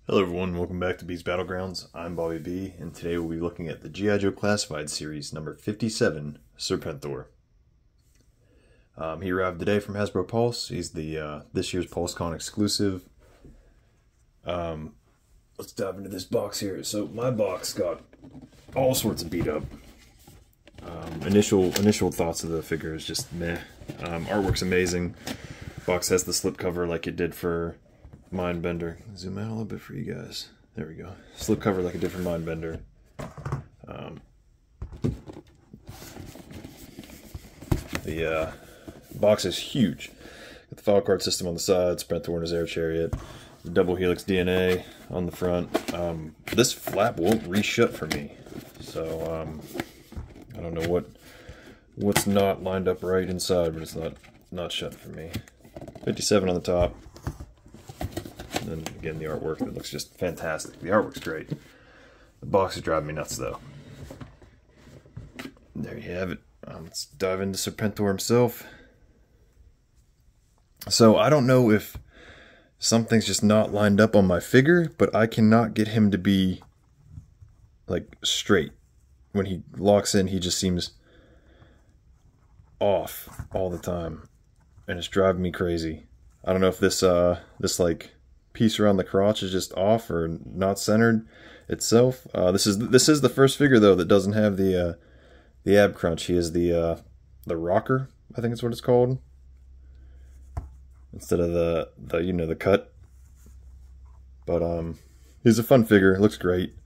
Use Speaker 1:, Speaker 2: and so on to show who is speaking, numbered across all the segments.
Speaker 1: Hello everyone, welcome back to B's Battlegrounds. I'm Bobby B, and today we'll be looking at the GIJoe Classified Series number 57, Serpentor. He arrived today from Hasbro Pulse. He's the this year's PulseCon exclusive. Let's dive into this box here. So my box got all sorts of beat up. Initial thoughts of the figure is just meh. Artwork's amazing. Box has the slipcover like it did for Mindbender. Zoom out a little bit for you guys. There we go. Slipcover like it did for Mindbender. The box is huge. Got the file card system on the side, Serpentor and his air chariot, the double helix DNA on the front. This flap won't reshut for me, so I don't know what's not lined up right inside, but it's not shut for me. 57 on the top. And then again, the artwork that looks just fantastic. The artwork's great. The box is driving me nuts, though. There you have it. Let's dive into Serpentor himself. So I don't know if something's just not lined up on my figure, but I cannot get him to be like straight. When he locks in, he just seems off all the time, and it's driving me crazy. I don't know if this like piece around the crotch is just off or not centered itself. This is the first figure though that doesn't have the ab crunch. He has the rocker, I think it's what it's called, instead of the you know, the cut. But he's a fun figure. It looks great.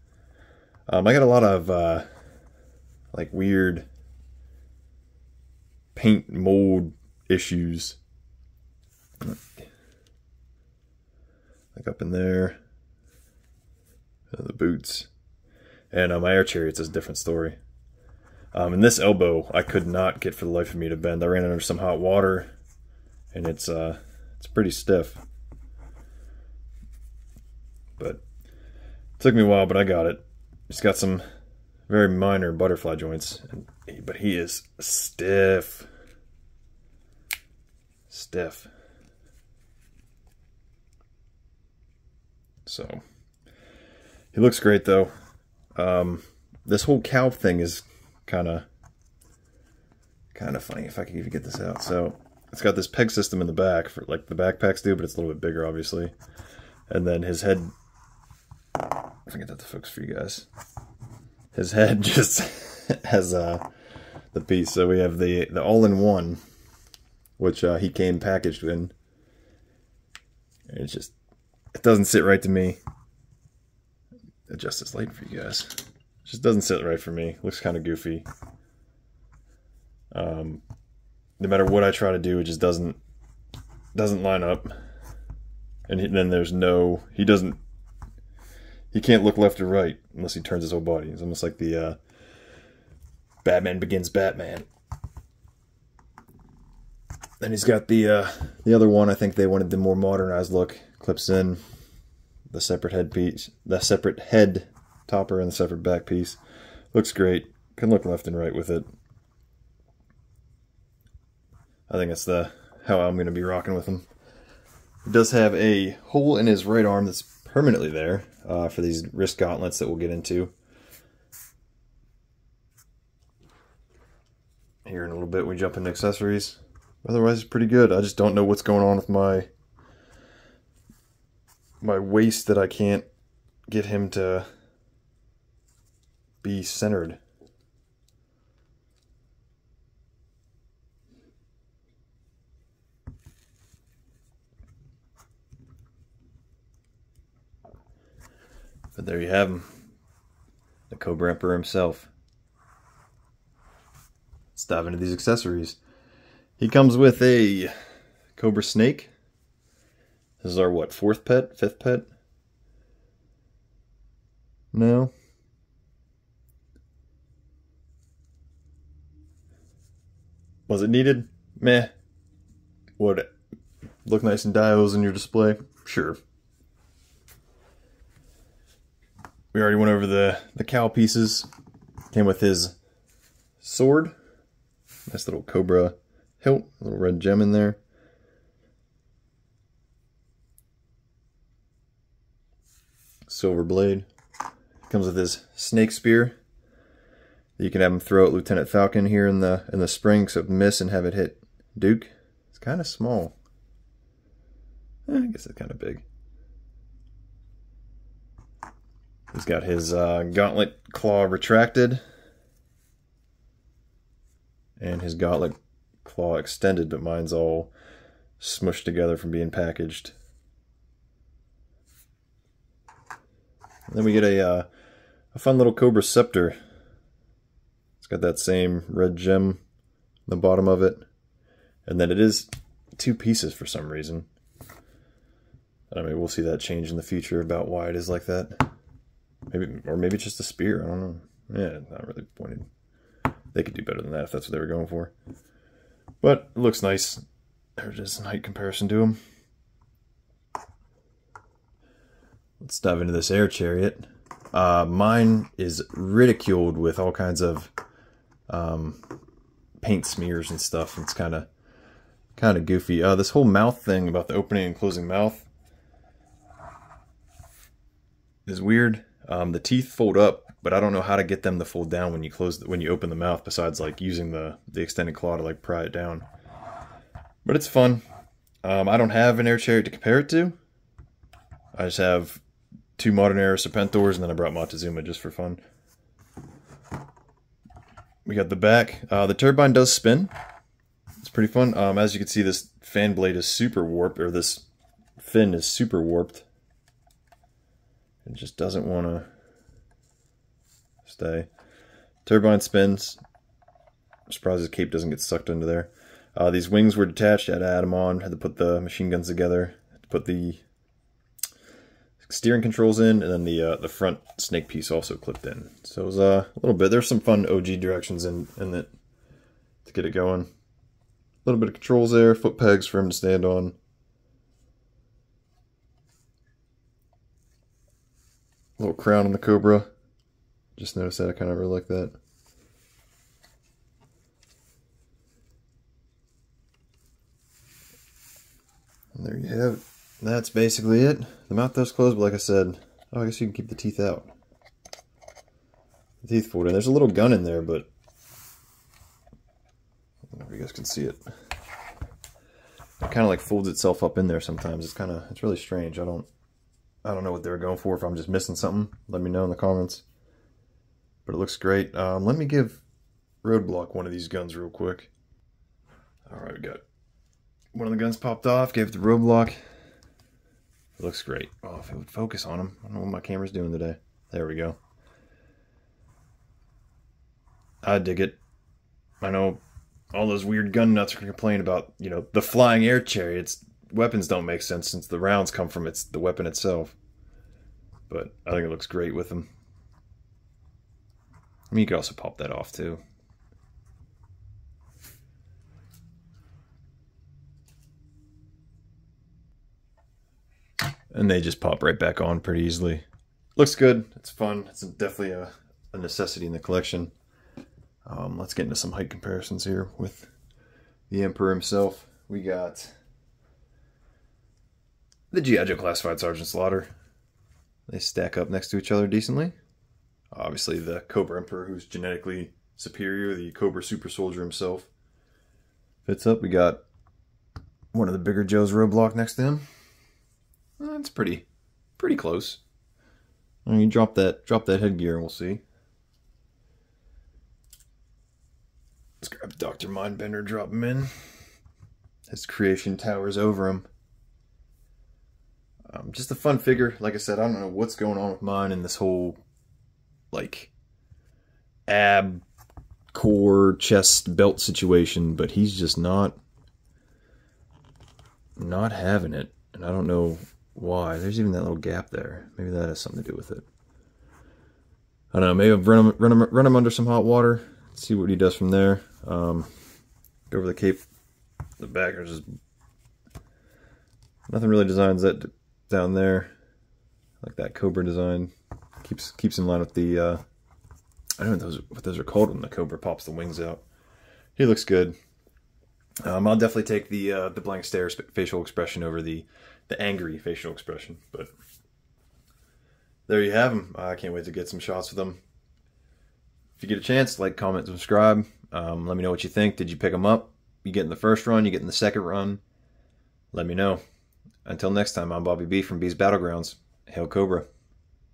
Speaker 1: I got a lot of like weird paint mold issues. Like up in there, the boots, and my air chariot's is a different story. And this elbow, I could not get for the life of me to bend. I ran under some hot water, and it's pretty stiff. But it took me a while, but I got it. It's got some very minor butterfly joints, but he is stiff. Stiff. So, he looks great though. This whole cow thing is kind of funny, if I can even get this out. So, it's got this peg system in the back, for like the backpacks do, but it's a little bit bigger, obviously. And then his head, I forget that to focus for you guys. His head just has the piece. So we have the all-in-one, which he came packaged in. And it's just, it doesn't sit right to me. Adjust this light for you guys. It just doesn't sit right for me. Looks kind of goofy. No matter what I try to do, it just doesn't line up. And then there's no, he can't look left or right unless he turns his whole body. It's almost like the Batman Begins Batman. Then he's got the other one. I think they wanted the more modernized look. Clips in the separate head piece, the separate head topper, and the separate back piece. Looks great. Can look left and right with it. I think that's how I'm going to be rocking with him. He does have a hole in his right arm that's permanently there for these wrist gauntlets that we'll get into here in a little bit. We jump into accessories. Otherwise, it's pretty good. I just don't know what's going on with my waist that I can't get him to be centered. But there you have him, the Cobra Emperor himself. Let's dive into these accessories. He comes with a Cobra Snake. This is our, what, fifth pet? No. Was it needed? Meh. Would it look nice in dials in your display? Sure. We already went over the cow pieces. Came with his sword. Nice little Cobra hilt, a little red gem in there. silver blade. Comes with his snake spear. You can have him throw at Lieutenant Falcon here in the spring, so miss and have it hit Duke. It's kind of small. I guess it's kind of big. He's got his gauntlet claw retracted and his gauntlet claw extended, but mine's all smushed together from being packaged. And then we get a fun little Cobra scepter. It's got that same red gem on the bottom of it, and then it is 2 pieces for some reason. I mean, we'll see that change in the future about why it is like that. Maybe it's just a spear. I don't know. Yeah, not really pointed. They could do better than that if that's what they were going for. But it looks nice. There it is in height comparison to him. Let's dive into this air chariot. Mine is ridiculed with all kinds of paint smears and stuff. It's kind of goofy. This whole mouth thing about the opening and closing mouth is weird. The teeth fold up, but I don't know how to get them to fold down when you open the mouth, besides like using the extended claw to like pry it down. But it's fun. I don't have an air chariot to compare it to. I just have 2 modern era Serpentors, and then I brought Montezuma just for fun. We got the back. The turbine does spin. It's pretty fun. As you can see, this fan blade is super warped, or this fin is super warped. It just doesn't want to stay. Turbine spins. I'm surprised his cape doesn't get sucked into there. These wings were detached. Had to add them on. Had to put the machine guns together. Had to put the steering controls in, and then the front snake piece also clipped in. So it was a little bit. There's some fun OG directions in it to get it going. A little bit of controls there. Foot pegs for him to stand on. Little crown on the Cobra. Just noticed that. I kind of really like that. And there you have it. That's basically it. The mouth does close, but like I said, I guess you can keep the teeth out. The teeth fold in. There's a little gun in there, but I don't know if you guys can see it. It kind of like folds itself up in there sometimes. It's really strange. I don't know what they were going for. If I'm just missing something, let me know in the comments. But it looks great. Let me give Roadblock one of these guns real quick. Alright, we got one of the guns popped off. Gave it to Roadblock. It looks great. Oh, if it would focus on him. I don't know what my camera's doing today. There we go. I dig it. I know all those weird gun nuts are complaining about, you know, the flying air chariots. Weapons don't make sense since the rounds come from the weapon itself. But I think it looks great with them. I mean, you could also pop that off too. And they just pop right back on pretty easily. Looks good. It's fun. It's definitely a necessity in the collection. Let's get into some height comparisons here with the Emperor himself. We got the GIJoe Classified Sergeant Slaughter. They stack up next to each other decently. Obviously the Cobra Emperor, who's genetically superior, the Cobra Super Soldier himself, fits up. We got one of the bigger Joe's Roadblock next to him. It's pretty close. I mean, drop that headgear and we'll see. Let's grab Dr. Mindbender, drop him in. His creation towers over him. Just a fun figure. Like I said, I don't know what's going on with mine in this whole, like, ab, core, chest, belt situation, but he's just not having it. And I don't know why. There's even that little gap there. Maybe that has something to do with it. I don't know. Maybe I'll run him under some hot water. See what he does from there. Go over the cape. The back is just nothing really designs that down there. Like that Cobra design. Keeps in line with the I don't know what those are called when the Cobra pops the wings out. He looks good. I'll definitely take the blank stare facial expression over the angry facial expression, but there you have them. I can't wait to get some shots with them. If you get a chance, like, comment, subscribe. Let me know what you think. Did you pick them up? You get in the first run? You get in the second run? Let me know. Until next time, I'm Bobby B from B's Battlegrounds. Hail Cobra.